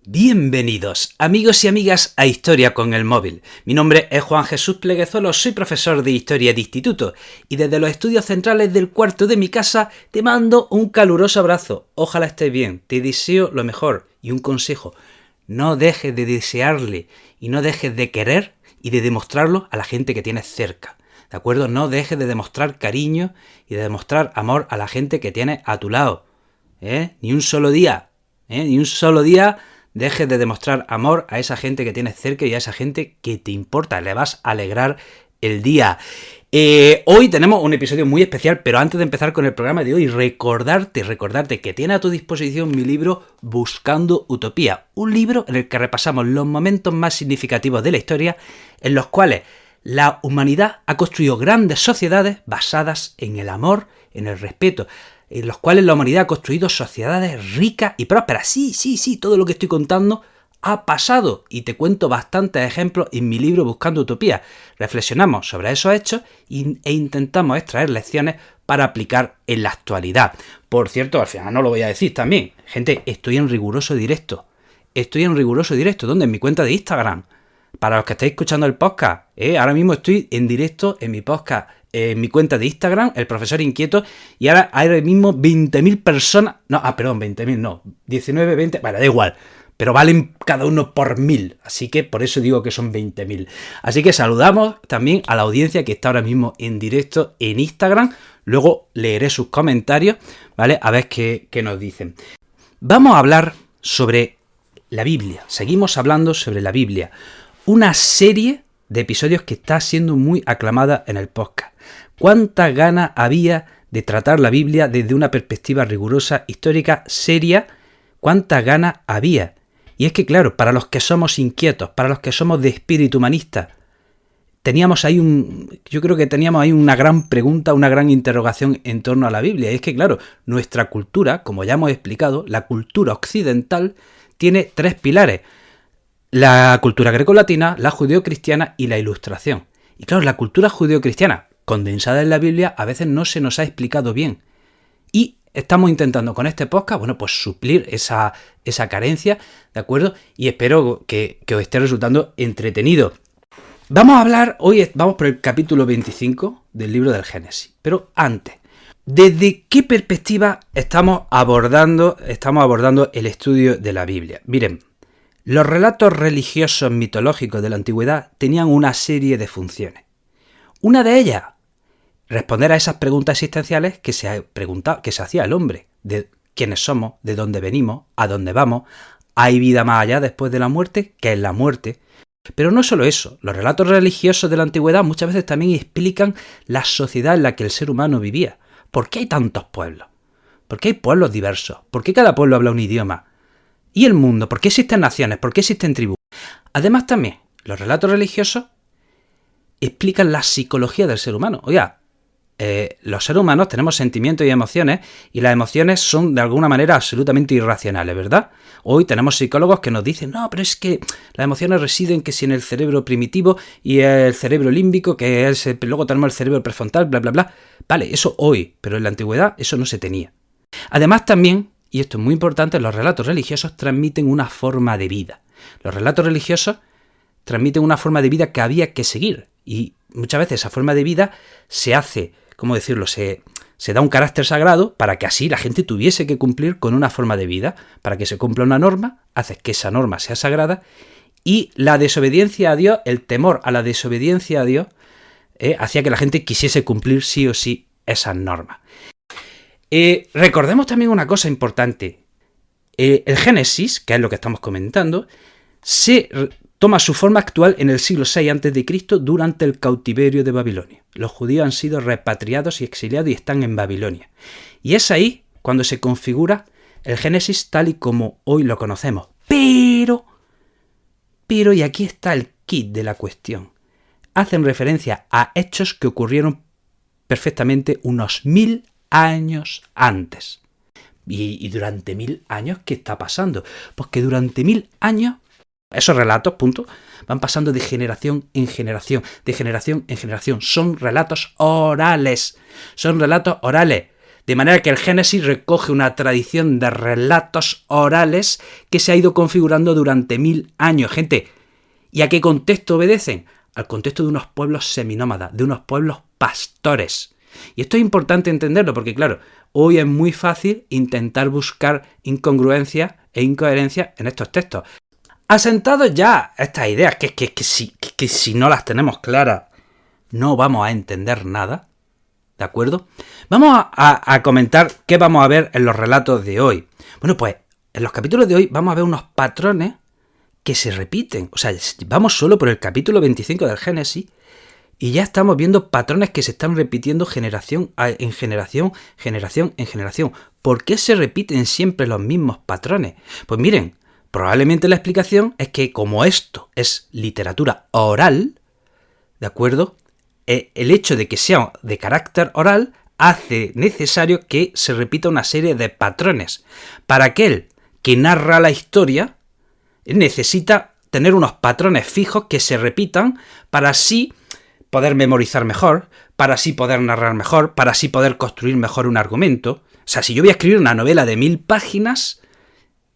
Bienvenidos, amigos y amigas, a Historia con el Móvil. Mi nombre es Juan Jesús Pleguezolo, soy profesor de Historia de Instituto y desde los estudios centrales del cuarto de mi casa te mando un caluroso abrazo. Ojalá estés bien, te deseo lo mejor y un consejo: no dejes de desearle y no dejes de querer y de demostrarlo a la gente que tienes cerca. ¿De acuerdo? No dejes de demostrar cariño y de demostrar amor a la gente que tienes a tu lado. Ni un solo día dejes de demostrar amor a esa gente que tienes cerca y a esa gente que te importa. Le vas a alegrar el día. Hoy tenemos un episodio muy especial, pero antes de empezar con el programa de hoy, recordarte que tienes a tu disposición mi libro Buscando Utopía. Un libro en el que repasamos los momentos más significativos de la historia, en los cuales la humanidad ha construido grandes sociedades basadas en el amor, en el respeto, en los cuales la humanidad ha construido sociedades ricas y prósperas. Sí, todo lo que estoy contando ha pasado y te cuento bastantes ejemplos en mi libro Buscando Utopía. Reflexionamos sobre esos hechos e intentamos extraer lecciones para aplicar en la actualidad. Por cierto, al final no lo voy a decir también. Gente, estoy en riguroso directo. ¿Dónde? En mi cuenta de Instagram. Para los que estáis escuchando el podcast, ahora mismo estoy en directo en mi podcast, en mi cuenta de Instagram, El Profesor Inquieto, y ahora mismo 20.000 personas, 19, 20, bueno, da igual, pero valen cada uno por 1.000, así que por eso digo que son 20.000. Así que saludamos también a la audiencia que está ahora mismo en directo en Instagram, luego leeré sus comentarios, ¿vale? A ver qué nos dicen. Vamos a hablar sobre la Biblia, seguimos hablando sobre la Biblia. Una serie de episodios que está siendo muy aclamada en el podcast. ¿Cuántas ganas había de tratar la Biblia desde una perspectiva rigurosa, histórica, seria? ¿Cuántas ganas había? Y es que, claro, para los que somos inquietos, para los que somos de espíritu humanista, yo creo que teníamos ahí una gran pregunta, una gran interrogación en torno a la Biblia. Y es que, claro, nuestra cultura, como ya hemos explicado, la cultura occidental tiene 3 pilares. La cultura grecolatina, la judeocristiana y la ilustración. Y claro, la cultura judeocristiana, condensada en la Biblia, a veces no se nos ha explicado bien. Y estamos intentando con este podcast, pues suplir esa carencia, ¿de acuerdo? Y espero que os esté resultando entretenido. Hoy vamos por el capítulo 25 del libro del Génesis. Pero antes, ¿desde qué perspectiva estamos abordando el estudio de la Biblia? Miren, los relatos religiosos mitológicos de la antigüedad tenían una serie de funciones. Una de ellas, responder a esas preguntas existenciales que se hacía el hombre, de quiénes somos, de dónde venimos, a dónde vamos, hay vida más allá después de la muerte, ¿qué es la muerte? Pero no solo eso, los relatos religiosos de la antigüedad muchas veces también explican la sociedad en la que el ser humano vivía. ¿Por qué hay tantos pueblos? ¿Por qué hay pueblos diversos? ¿Por qué cada pueblo habla un idioma? ¿Y el mundo? ¿Por qué existen naciones? ¿Por qué existen tribus? Además también, los relatos religiosos explican la psicología del ser humano. Oiga, los seres humanos tenemos sentimientos y emociones, y las emociones son de alguna manera absolutamente irracionales, ¿verdad? Hoy tenemos psicólogos que nos dicen, no, pero es que las emociones residen que si en el cerebro primitivo y el cerebro límbico, luego tenemos el cerebro prefrontal, bla, bla, bla. Vale, eso hoy, pero en la antigüedad eso no se tenía. Además también, y esto es muy importante, los relatos religiosos transmiten una forma de vida. Los relatos religiosos transmiten una forma de vida que había que seguir. Y muchas veces esa forma de vida se hace, se da un carácter sagrado para que así la gente tuviese que cumplir con una forma de vida. Para que se cumpla una norma, haces que esa norma sea sagrada. Y la desobediencia a Dios, el temor a la desobediencia a Dios, hacía que la gente quisiese cumplir sí o sí esas normas. Recordemos también una cosa importante. El Génesis, que es lo que estamos comentando, toma su forma actual en el siglo VI a.C. durante el cautiverio de Babilonia. Los judíos han sido repatriados y exiliados y están en Babilonia. Y es ahí cuando se configura el Génesis tal y como hoy lo conocemos. Pero, y aquí está el kit de la cuestión. Hacen referencia a hechos que ocurrieron perfectamente unos 1.000 años antes. Y durante 1.000 años, ¿qué está pasando? Pues que durante 1.000 años, esos relatos, van pasando de generación en generación, de generación en generación. Son relatos orales. De manera que el Génesis recoge una tradición de relatos orales que se ha ido configurando durante 1000 años. Gente, ¿y a qué contexto obedecen? Al contexto de unos pueblos seminómadas, de unos pueblos pastores. Y esto es importante entenderlo porque, claro, hoy es muy fácil intentar buscar incongruencias e incoherencias en estos textos. Asentados ya estas ideas, que si no las tenemos claras, no vamos a entender nada, ¿de acuerdo? Vamos a comentar qué vamos a ver en los relatos de hoy. Bueno, pues en los capítulos de hoy vamos a ver unos patrones que se repiten. O sea, vamos solo por el capítulo 25 del Génesis y ya estamos viendo patrones que se están repitiendo generación en generación, generación en generación. ¿Por qué se repiten siempre los mismos patrones? Pues miren, probablemente la explicación es que como esto es literatura oral, ¿de acuerdo? El hecho de que sea de carácter oral hace necesario que se repita una serie de patrones. Para aquel que narra la historia, necesita tener unos patrones fijos que se repitan para así poder memorizar mejor, para así poder narrar mejor, para así poder construir mejor un argumento. O sea, si yo voy a escribir una novela de 1000 páginas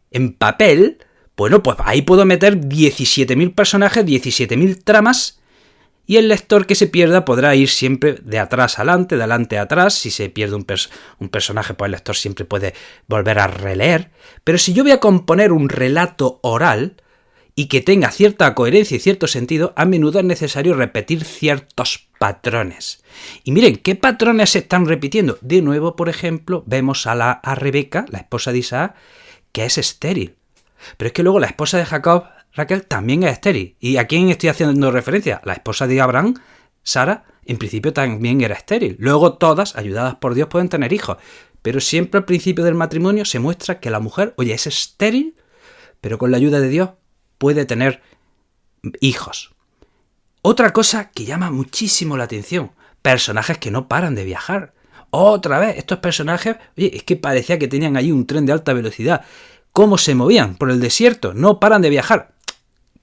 en papel, bueno, pues ahí puedo meter 17.000 personajes, 17.000 tramas, y el lector que se pierda podrá ir siempre de atrás a adelante, de adelante a atrás. Si se pierde un personaje, pues el lector siempre puede volver a releer. Pero si yo voy a componer un relato oral y que tenga cierta coherencia y cierto sentido, a menudo es necesario repetir ciertos patrones. Y miren, ¿qué patrones se están repitiendo? De nuevo, por ejemplo, vemos a Rebeca, la esposa de Isaac, que es estéril. Pero es que luego la esposa de Jacob, Raquel, también es estéril. ¿Y a quién estoy haciendo referencia? La esposa de Abraham, Sara, en principio también era estéril. Luego todas, ayudadas por Dios, pueden tener hijos. Pero siempre al principio del matrimonio se muestra que la mujer, oye, es estéril, pero con la ayuda de Dios puede tener hijos. Otra cosa que llama muchísimo la atención, personajes que no paran de viajar. Otra vez, estos personajes, oye, es que parecía que tenían allí un tren de alta velocidad. ¿Cómo se movían por el desierto? No paran de viajar.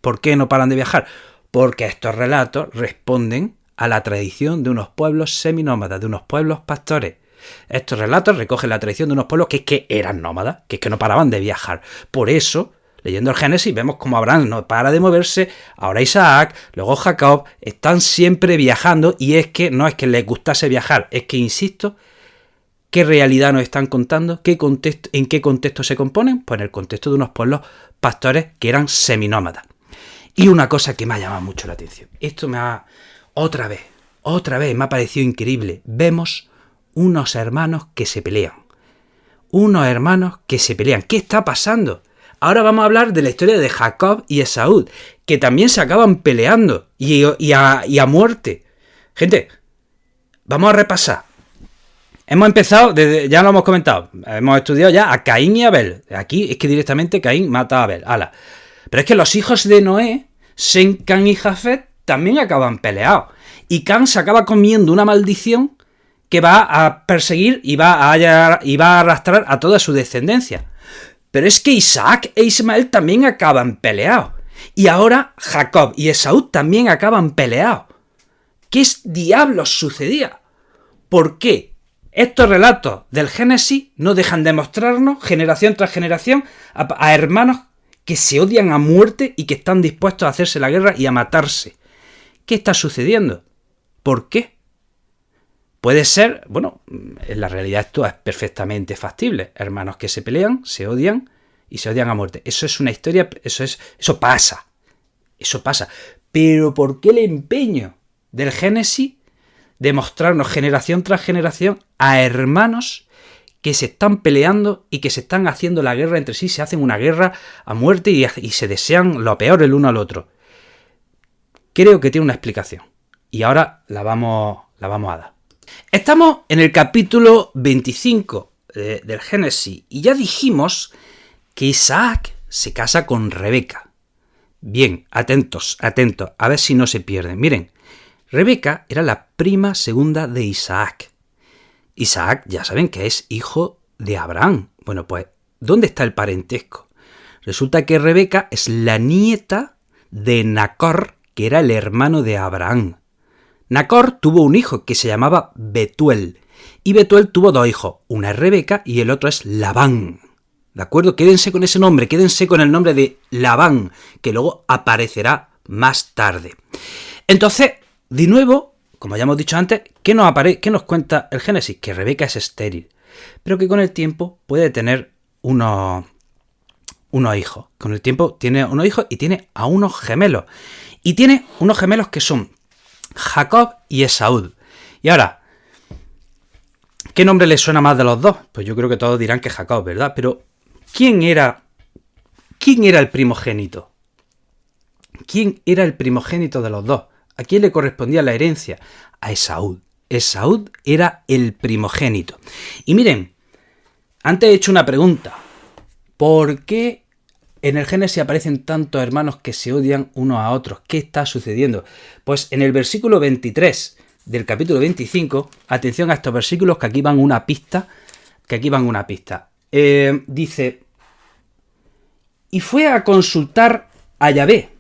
¿Por qué no paran de viajar? Porque estos relatos responden a la tradición de unos pueblos seminómadas, de unos pueblos pastores. Estos relatos recogen la tradición de unos pueblos que eran nómadas, que no paraban de viajar. Por eso, leyendo el Génesis, vemos cómo Abraham no para de moverse, ahora Isaac, luego Jacob, están siempre viajando, y es que no es que les gustase viajar, es que, insisto, ¿qué realidad nos están contando? ¿En qué contexto se componen? Pues en el contexto de unos pueblos pastores que eran seminómadas. Y una cosa que me ha llamado mucho la atención. Esto otra vez me ha parecido increíble. Vemos unos hermanos que se pelean. ¿Qué está pasando? Ahora vamos a hablar de la historia de Jacob y Esaú, que también se acaban peleando y a muerte. Gente, vamos a repasar. Hemos empezado, ya lo hemos comentado, hemos estudiado ya a Caín y Abel. Aquí es que directamente Caín mata a Abel. ¡Hala! Pero es que los hijos de Noé, Sem, Cam y Jafet, también acaban peleados. Y Cam se acaba comiendo una maldición que va a perseguir y va a arrastrar a toda su descendencia. Pero es que Isaac e Ismael también acaban peleados. Y ahora Jacob y Esaú también acaban peleados. ¿Qué diablos sucedía? ¿Por qué estos relatos del Génesis no dejan de mostrarnos, generación tras generación, a hermanos que se odian a muerte y que están dispuestos a hacerse la guerra y a matarse? ¿Qué está sucediendo? ¿Por qué? Puede ser, bueno, en la realidad esto es perfectamente factible. Hermanos que se pelean, se odian y se odian a muerte. Eso es una historia, eso pasa. Eso pasa. Pero ¿por qué el empeño del Génesis de mostrarnos generación tras generación a hermanos que se están peleando y que se están haciendo la guerra entre sí, se hacen una guerra a muerte y se desean lo peor el uno al otro? Creo que tiene una explicación y ahora la vamos a dar. Estamos en el capítulo 25 del Génesis y ya dijimos que Isaac se casa con Rebeca. Bien, atentos, a ver si no se pierden. Miren, Rebeca era la prima segunda de Isaac. Isaac, ya saben que es hijo de Abraham. Bueno, pues, ¿dónde está el parentesco? Resulta que Rebeca es la nieta de Nacor, que era el hermano de Abraham. Nacor tuvo un hijo que se llamaba Betuel, Y Betuel tuvo 2 hijos, una es Rebeca y el otro es Labán. ¿De acuerdo? Quédense con ese nombre, quédense con el nombre de Labán, que luego aparecerá más tarde. Entonces, de nuevo, como ya hemos dicho antes, ¿qué nos cuenta el Génesis? Que Rebeca es estéril, pero que con el tiempo puede tener unos hijos. Con el tiempo tiene unos hijos y tiene a unos gemelos. Y tiene unos gemelos que son Jacob y Esaú. Y ahora, ¿qué nombre le suena más de los dos? Pues yo creo que todos dirán que Jacob, ¿verdad? Pero ¿quién era el primogénito? ¿Quién era el primogénito de los dos? ¿A quién le correspondía la herencia? A Esaú. Esaú era el primogénito. Y miren, antes he hecho una pregunta. ¿Por qué en el Génesis aparecen tantos hermanos que se odian unos a otros? ¿Qué está sucediendo? Pues en el versículo 23 del capítulo 25, atención a estos versículos que aquí van una pista, dice, y fue a consultar a Yahvé,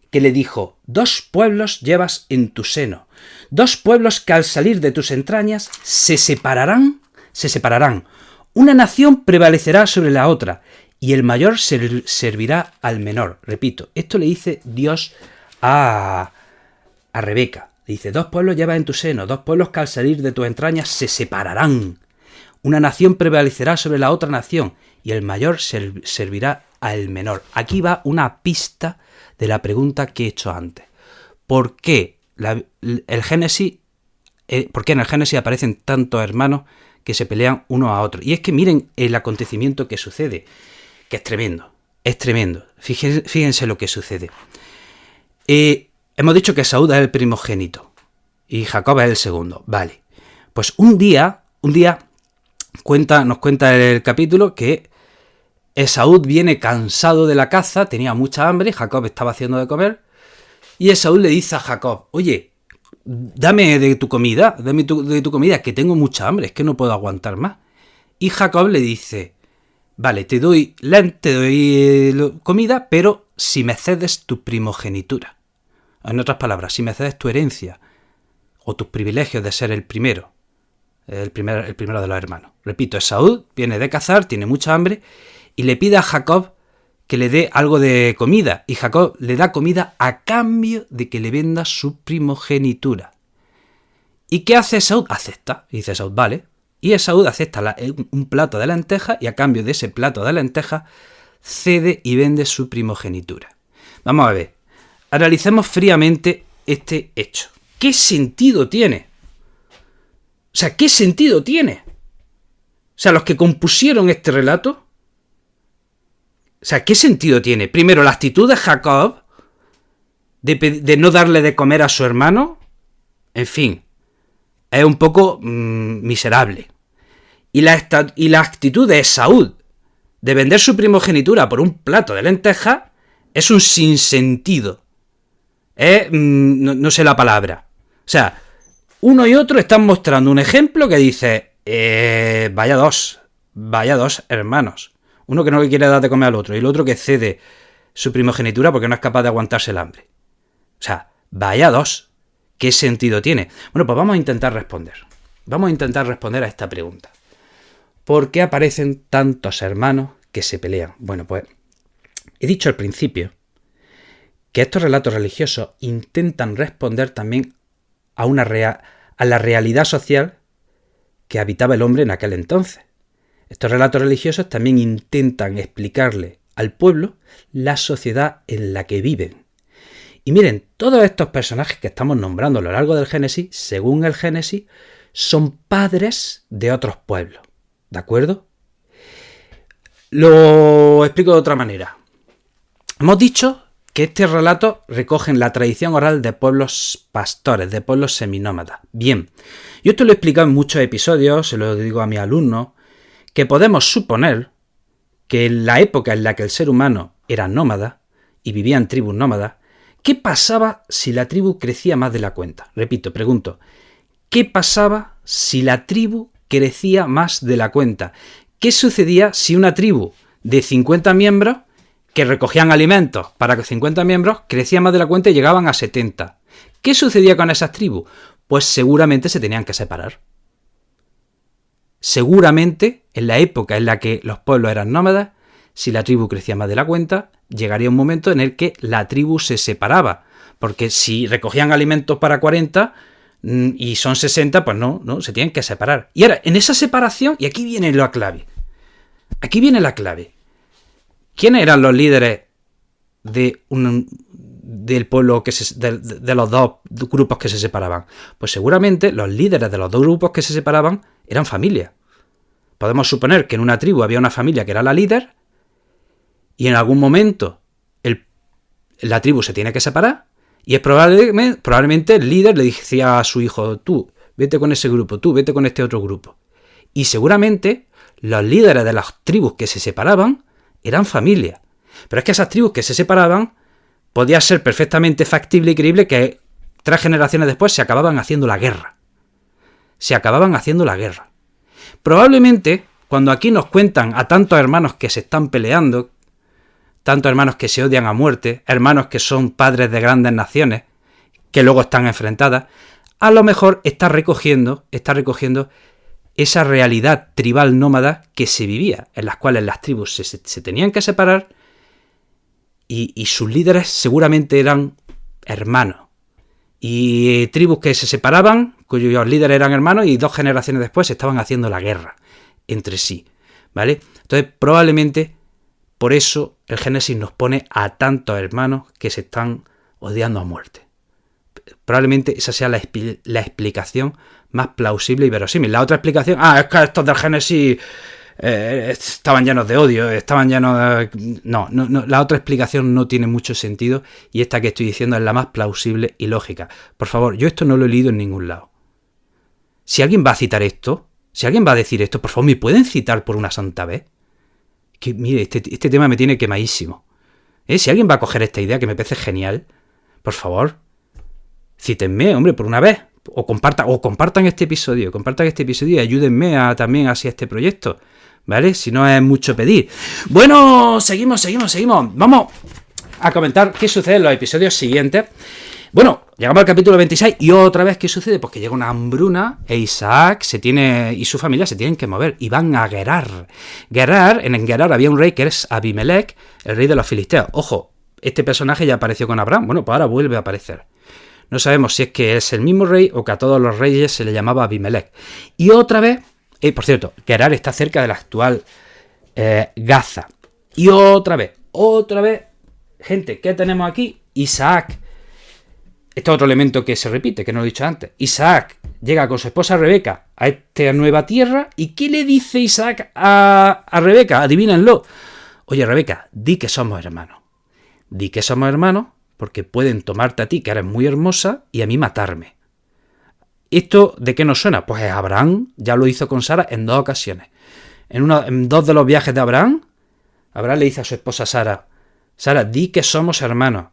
que le dijo, 2 pueblos llevas en tu seno, 2 pueblos que al salir de tus entrañas se separarán. Una nación prevalecerá sobre la otra, y el mayor servirá al menor. Repito, esto le dice Dios a Rebeca. Le dice, 2 pueblos llevas en tu seno, 2 pueblos que al salir de tus entrañas se separarán. Una nación prevalecerá sobre la otra nación, y el mayor servirá al menor. Aquí va una pista de la pregunta que he hecho antes. ¿Por qué en el Génesis aparecen tantos hermanos que se pelean unos a otros? Y es que miren el acontecimiento que sucede, que es tremendo. Fíjense lo que sucede. Hemos dicho que Esaú es el primogénito y Jacob es el segundo. Vale. Pues un día nos cuenta el capítulo que Esaú viene cansado de la caza, tenía mucha hambre, Jacob estaba haciendo de comer, y Esaú le dice a Jacob, oye, dame de tu comida, que tengo mucha hambre, es que no puedo aguantar más. Y Jacob le dice, vale, te doy comida, pero si me cedes tu primogenitura. En otras palabras, si me cedes tu herencia o tus privilegios de ser el primero de los hermanos. Repito, Esaú viene de cazar, tiene mucha hambre y le pide a Jacob que le dé algo de comida. Y Jacob le da comida a cambio de que le venda su primogenitura. ¿Y qué hace Esaú? Acepta. Y dice Esaú, vale. Y Esaú acepta un plato de lentejas y a cambio de ese plato de lentejas cede y vende su primogenitura. Vamos a ver. Analicemos fríamente este hecho. ¿Qué sentido tiene? O sea, ¿qué sentido tiene? O sea, los que compusieron este relato, o sea, ¿qué sentido tiene? Primero, la actitud de Jacob de no darle de comer a su hermano, en fin, es un poco miserable. Y la actitud de Esaú de vender su primogenitura por un plato de lentejas es un sinsentido. No sé la palabra. O sea, uno y otro están mostrando un ejemplo que dice, vaya dos hermanos. Uno que no le quiere dar de comer al otro y el otro que cede su primogenitura porque no es capaz de aguantarse el hambre. O sea, vaya dos. ¿Qué sentido tiene? Bueno, pues vamos a intentar responder. Vamos a intentar responder a esta pregunta. ¿Por qué aparecen tantos hermanos que se pelean? Bueno, pues he dicho al principio que estos relatos religiosos intentan responder también a la realidad social que habitaba el hombre en aquel entonces. Estos relatos religiosos también intentan explicarle al pueblo la sociedad en la que viven. Y miren, todos estos personajes que estamos nombrando a lo largo del Génesis, según el Génesis, son padres de otros pueblos. ¿De acuerdo? Lo explico de otra manera. Hemos dicho que este relato recogen la tradición oral de pueblos pastores, de pueblos seminómadas. Bien, yo esto lo he explicado en muchos episodios, se lo digo a mis alumnos, que podemos suponer que en la época en la que el ser humano era nómada y vivía en tribus nómadas, ¿qué pasaba si la tribu crecía más de la cuenta? Repito, pregunto, ¿qué pasaba si la tribu crecía más de la cuenta? ¿Qué sucedía si una tribu de 50 miembros que recogían alimentos para que 50 miembros crecían más de la cuenta y llegaban a 70? ¿Qué sucedía con esas tribus? Pues seguramente se tenían que separar. seguramente en la época en la que los pueblos eran nómadas, si la tribu crecía más de la cuenta, llegaría un momento en el que la tribu se separaba. Porque si recogían alimentos para 40 y son 60, pues no, se tienen que separar. Y ahora, en esa separación, y aquí viene la clave. Aquí viene la clave. ¿Quiénes eran los líderes del pueblo de los dos grupos que se separaban? Pues seguramente los líderes de los dos grupos que se separaban eran familias. Podemos suponer que en una tribu había una familia que era la líder y en algún momento la tribu se tiene que separar y es probablemente el líder le decía a su hijo, tú vete con ese grupo, tú vete con este otro grupo. Y seguramente los líderes de las tribus que se separaban eran familias. Pero es que esas tribus que se separaban podía ser perfectamente factible y creíble que 3 generaciones después se acababan haciendo la guerra. Probablemente, cuando aquí nos cuentan a tantos hermanos que se están peleando, tantos hermanos que se odian a muerte, hermanos que son padres de grandes naciones, que luego están enfrentadas, a lo mejor está recogiendo esa realidad tribal nómada que se vivía, en las cuales las tribus se tenían que separar y sus líderes seguramente eran hermanos. Y tribus que se separaban, cuyos líderes eran hermanos, y 2 generaciones después estaban haciendo la guerra entre sí, ¿vale? Entonces, probablemente, por eso el Génesis nos pone a tantos hermanos que se están odiando a muerte. Probablemente esa sea la explicación más plausible y verosímil. La otra explicación, es que estos del Génesis estaban llenos de odio, estaban llenos de... No, la otra explicación no tiene mucho sentido y esta que estoy diciendo es la más plausible y lógica. Por favor, yo esto no lo he leído en ningún lado. Si alguien va a citar esto, si alguien va a decir esto, por favor, ¿me pueden citar por una santa vez? Que mire, este tema me tiene quemadísimo. Si alguien va a coger esta idea que me parece genial, por favor, cítenme, hombre, por una vez. O compartan este episodio y ayúdenme también así a este proyecto, ¿vale? Si no es mucho pedir. Bueno, seguimos. Vamos a comentar qué sucede en los episodios siguientes. Bueno, llegamos al capítulo 26 y otra vez, ¿qué sucede? Pues que llega una hambruna e Isaac y su familia se tienen que mover y van a Gerar. En Gerar había un rey que es Abimelech, el rey de los filisteos. Ojo, este personaje ya apareció con Abraham. Bueno, pues ahora vuelve a aparecer. No sabemos si es que es el mismo rey o que a todos los reyes se le llamaba Abimelech. Y otra vez, por cierto, Gerar está cerca de la actual Gaza. Y otra vez, gente, ¿qué tenemos aquí? Isaac. Este es otro elemento que se repite, que no lo he dicho antes. Isaac llega con su esposa Rebeca a esta nueva tierra. ¿Y qué le dice Isaac a Rebeca? Adivínenlo. Oye, Rebeca, di que somos hermanos. Porque pueden tomarte a ti, que eres muy hermosa, y a mí matarme. ¿Esto de qué nos suena? Pues Abraham ya lo hizo con Sara en 2 ocasiones. En 2 de los viajes de Abraham le dice a su esposa Sara, di que somos hermanos.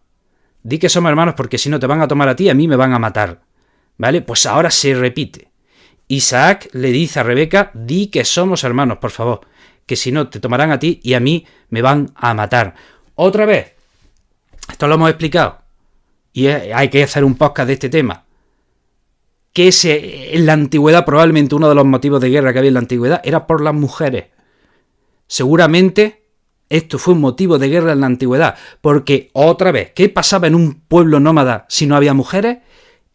Di que somos hermanos porque si no te van a tomar a ti, a mí me van a matar. ¿Vale? Pues ahora se repite. Isaac le dice a Rebeca, di que somos hermanos, por favor, que si no te tomarán a ti y a mí me van a matar. Otra vez. Esto lo hemos explicado y hay que hacer un podcast de este tema. Que en la antigüedad, probablemente uno de los motivos de guerra que había en la antigüedad era por las mujeres. Seguramente esto fue un motivo de guerra en la antigüedad, porque otra vez, ¿qué pasaba en un pueblo nómada si no había mujeres?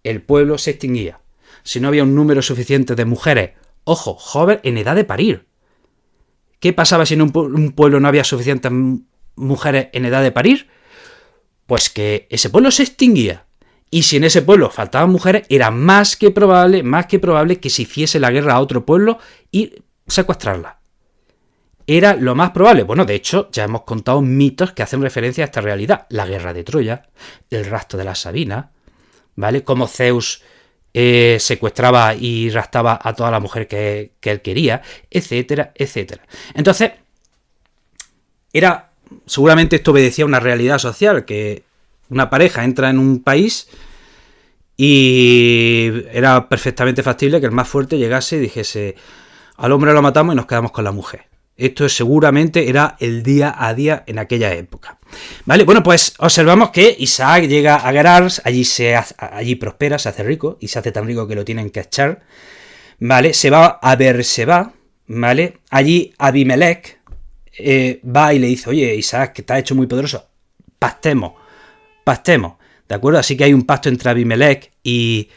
El pueblo se extinguía. Si no había un número suficiente de mujeres, ojo, jóvenes en edad de parir. ¿Qué pasaba si en un pueblo no había suficientes mujeres en edad de parir? Pues que ese pueblo se extinguía. Y si en ese pueblo faltaban mujeres, era más que probable que se hiciese la guerra a otro pueblo y secuestrarla. Era lo más probable. Bueno, de hecho, ya hemos contado mitos que hacen referencia a esta realidad. La guerra de Troya, el rapto de las Sabinas, ¿vale? Como Zeus secuestraba y raptaba a toda la mujer que él quería, etcétera, etcétera. Entonces, seguramente esto obedecía a una realidad social, que una pareja entra en un país y era perfectamente factible que el más fuerte llegase y dijese, al hombre lo matamos y nos quedamos con la mujer. Esto seguramente era el día a día en aquella época. Vale, bueno, pues observamos que Isaac llega a Gerar, allí prospera, se hace rico, y se hace tan rico que lo tienen que echar. Vale, se va a Beerseba, ¿vale? Allí Abimelech va y le dice, oye, Isaac, que te has hecho muy poderoso, pactemos, ¿de acuerdo? Así que hay un pacto entre Abimelech e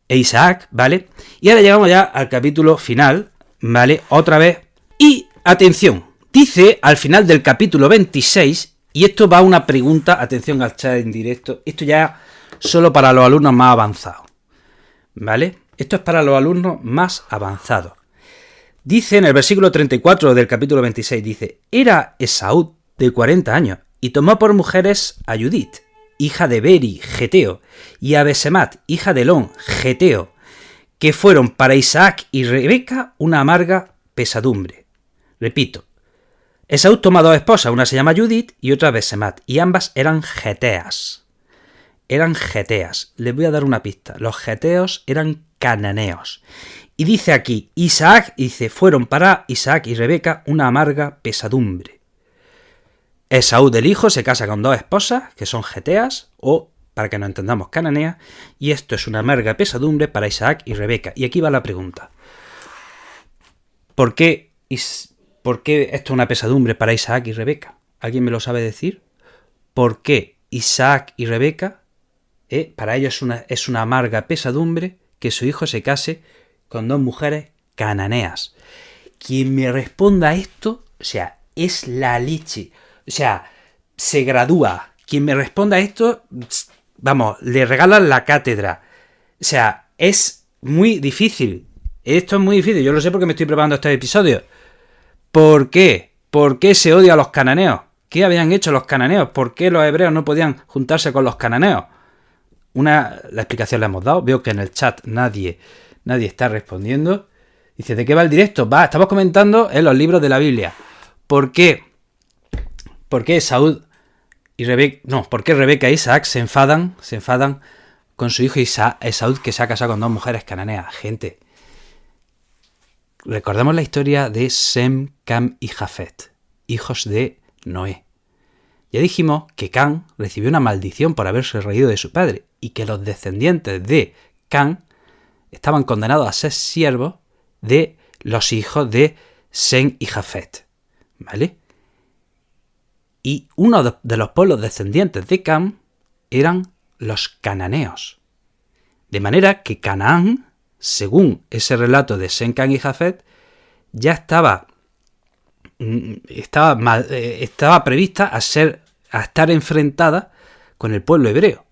Isaac, ¿vale? Y ahora llegamos ya al capítulo final, ¿vale? Otra vez. Y, atención, dice al final del capítulo 26, y esto va a una pregunta, atención al chat en directo, esto ya solo para los alumnos más avanzados, ¿vale? Esto es para los alumnos más avanzados. Dice en el versículo 34 del capítulo 26, dice, era Esaú de 40 años, y tomó por mujeres a Judith, hija de Beri, geteo, y a Besemat, hija de Elón, geteo, que fueron para Isaac y Rebeca una amarga pesadumbre. Repito, Esaú toma dos esposas, una se llama Judith y otra Besemat, y ambas eran geteas. Les voy a dar una pista. Los geteos eran cananeos. Y dice aquí, fueron para Isaac y Rebeca una amarga pesadumbre. Esaú del hijo se casa con dos esposas, que son geteas, o, para que nos entendamos, cananeas, y esto es una amarga pesadumbre para Isaac y Rebeca. Y aquí va la pregunta. ¿Por qué esto es una pesadumbre para Isaac y Rebeca? ¿Alguien me lo sabe decir? ¿Por qué Isaac y Rebeca, para ellos es una amarga pesadumbre que su hijo se case con dos mujeres cananeas? Quien me responda a esto, o sea, es la leche. O sea, se gradúa. Quien me responda a esto, vamos, le regalan la cátedra. O sea, es muy difícil. Esto es muy difícil. Yo lo sé porque me estoy preparando este episodio. ¿Por qué? ¿Por qué se odia a los cananeos? ¿Qué habían hecho los cananeos? ¿Por qué los hebreos no podían juntarse con los cananeos? La explicación la hemos dado. Veo que en el chat nadie está respondiendo. Dice, ¿de qué va el directo? Estamos comentando en los libros de la Biblia. ¿Por qué Esaú y Rebeca, por qué Rebeca e Isaac se enfadan con su hijo Esaú, que se ha casado con dos mujeres cananeas? Gente, recordemos la historia de Sem, Cam y Jafet, hijos de Noé. Ya dijimos que Cam recibió una maldición por haberse reído de su padre y que los descendientes de Cam estaban condenados a ser siervos de los hijos de Sem y Jafet, ¿vale? Y uno de los pueblos descendientes de Cam eran los cananeos. De manera que Canaán, según ese relato de Sem, Cam y Jafet, ya estaba prevista a estar enfrentada con el pueblo hebreo.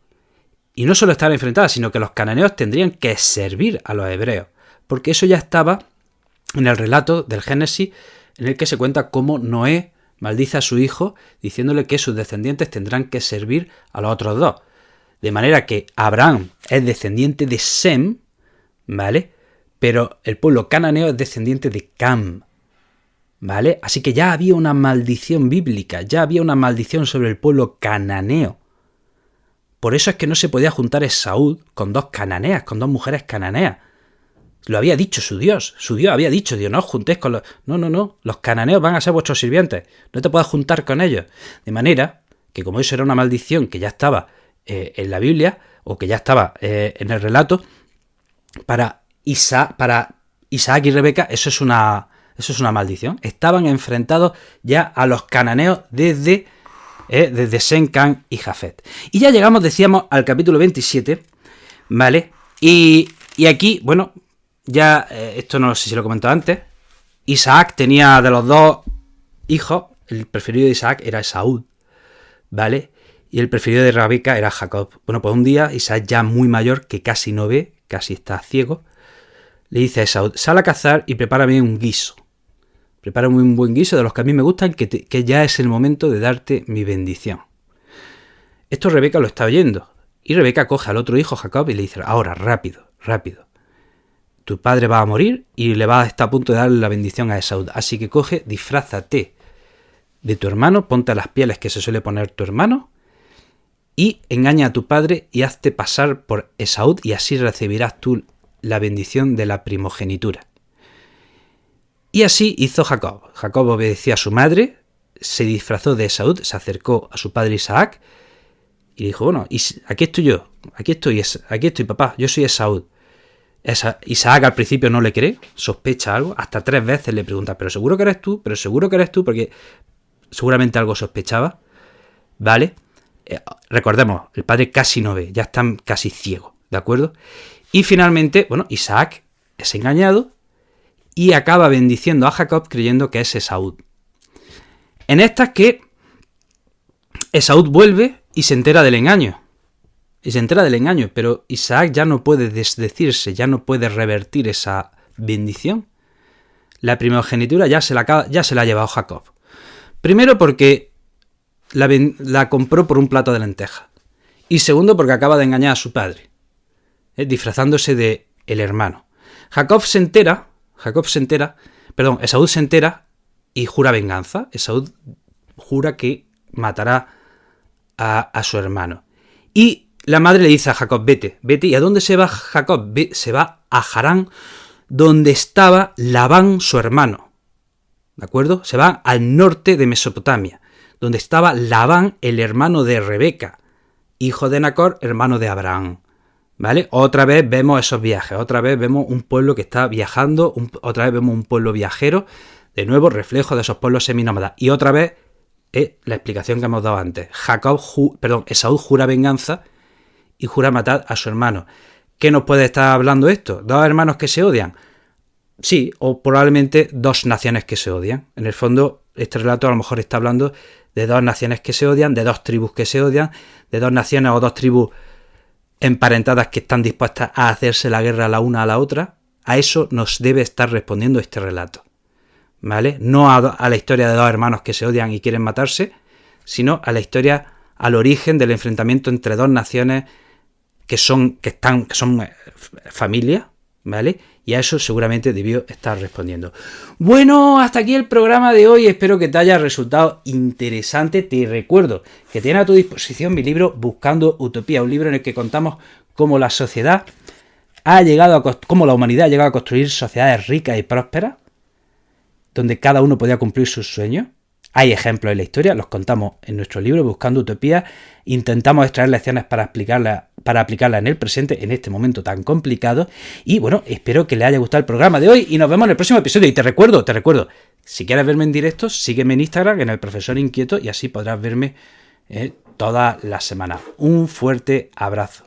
Y no solo estar enfrentada, sino que los cananeos tendrían que servir a los hebreos, porque eso ya estaba en el relato del Génesis, en el que se cuenta cómo Noé maldice a su hijo diciéndole que sus descendientes tendrán que servir a los otros dos. De manera que Abraham es descendiente de Sem, ¿vale? Pero el pueblo cananeo es descendiente de Cam, ¿vale? Así que ya había una maldición bíblica, ya había una maldición sobre el pueblo cananeo. Por eso es que no se podía juntar Esaú con dos cananeas, con dos mujeres cananeas. Lo había dicho su Dios había dicho, Dios, no os juntéis con los... No, los cananeos van a ser vuestros sirvientes, no te puedes juntar con ellos. De manera que como eso era una maldición que ya estaba en la Biblia, o que ya estaba en el relato, para Isaac y Rebeca eso es una maldición. Estaban enfrentados ya a los cananeos desde Sem, Cam y Jafet. Y ya llegamos, decíamos, al capítulo 27, ¿vale? Y aquí, bueno... Ya, esto no sé si lo he comentado antes, Isaac tenía de los dos hijos, el preferido de Isaac era Esaú, ¿vale? Y el preferido de Rebeca era Jacob. Bueno, pues un día Isaac, ya muy mayor, que casi no ve, casi está ciego, le dice a Esaú, sal a cazar y prepárame un guiso. Prepárame un buen guiso de los que a mí me gustan, que ya es el momento de darte mi bendición. Esto Rebeca lo está oyendo. Y Rebeca coge al otro hijo, Jacob, y le dice, ahora, rápido. Tu padre va a morir y le va a estar a punto de darle la bendición a Esaú. Así que coge, disfrázate de tu hermano, ponte las pieles que se suele poner tu hermano y engaña a tu padre y hazte pasar por Esaú y así recibirás tú la bendición de la primogenitura. Y así hizo Jacob. Jacob obedeció a su madre, se disfrazó de Esaú, se acercó a su padre Isaac y dijo, bueno, aquí estoy yo, aquí estoy papá, yo soy Esaú. Isaac al principio no le cree, sospecha algo, hasta 3 veces le pregunta, ¿pero seguro que eres tú? ¿Pero seguro que eres tú? Porque seguramente algo sospechaba, ¿vale? Recordemos, el padre casi no ve, ya está casi ciego, ¿de acuerdo? Y finalmente, bueno, Isaac es engañado y acaba bendiciendo a Jacob creyendo que es Esaú. En estas que Esaú vuelve y se entera del engaño. Pero Isaac ya no puede desdecirse, ya no puede revertir esa bendición. La primogenitura ya se la ha llevado Jacob. Primero porque la compró por un plato de lentejas. Y segundo porque acaba de engañar a su padre, disfrazándose de el hermano. Esaú se entera y jura venganza. Esaú jura que matará a su hermano. Y la madre le dice a Jacob, vete. ¿Y a dónde se va Jacob? Se va a Harán, donde estaba Labán, su hermano. ¿De acuerdo? Se va al norte de Mesopotamia, donde estaba Labán, el hermano de Rebeca, hijo de Nacor, hermano de Abraham. ¿Vale? Otra vez vemos esos viajes, otra vez vemos un pueblo que está viajando, otra vez vemos un pueblo viajero, de nuevo reflejo de esos pueblos seminómadas. Y otra vez la explicación que hemos dado antes. Esaú jura venganza y jura matar a su hermano. ¿Qué nos puede estar hablando esto? ¿Dos hermanos que se odian? Sí, o probablemente 2 naciones que se odian. En el fondo, este relato a lo mejor está hablando de 2 naciones que se odian, de 2 tribus que se odian, de 2 naciones o 2 tribus emparentadas que están dispuestas a hacerse la guerra la una a la otra. A eso nos debe estar respondiendo este relato, ¿vale? No a la historia de 2 hermanos que se odian y quieren matarse, sino a la historia, al origen del enfrentamiento entre 2 naciones que son familia, ¿vale? Y a eso seguramente debió estar respondiendo. Bueno, hasta aquí el programa de hoy. Espero que te haya resultado interesante. Te recuerdo que tienes a tu disposición mi libro Buscando Utopía, un libro en el que contamos cómo la sociedad cómo la humanidad ha llegado a construir sociedades ricas y prósperas, donde cada uno podía cumplir sus sueños. Hay ejemplos en la historia, los contamos en nuestro libro Buscando Utopía. Intentamos extraer lecciones para aplicarla en el presente, en este momento tan complicado. Y bueno, espero que les haya gustado el programa de hoy y nos vemos en el próximo episodio. Y te recuerdo, si quieres verme en directo, sígueme en Instagram, en el Profesor Inquieto, y así podrás verme toda la semana. Un fuerte abrazo.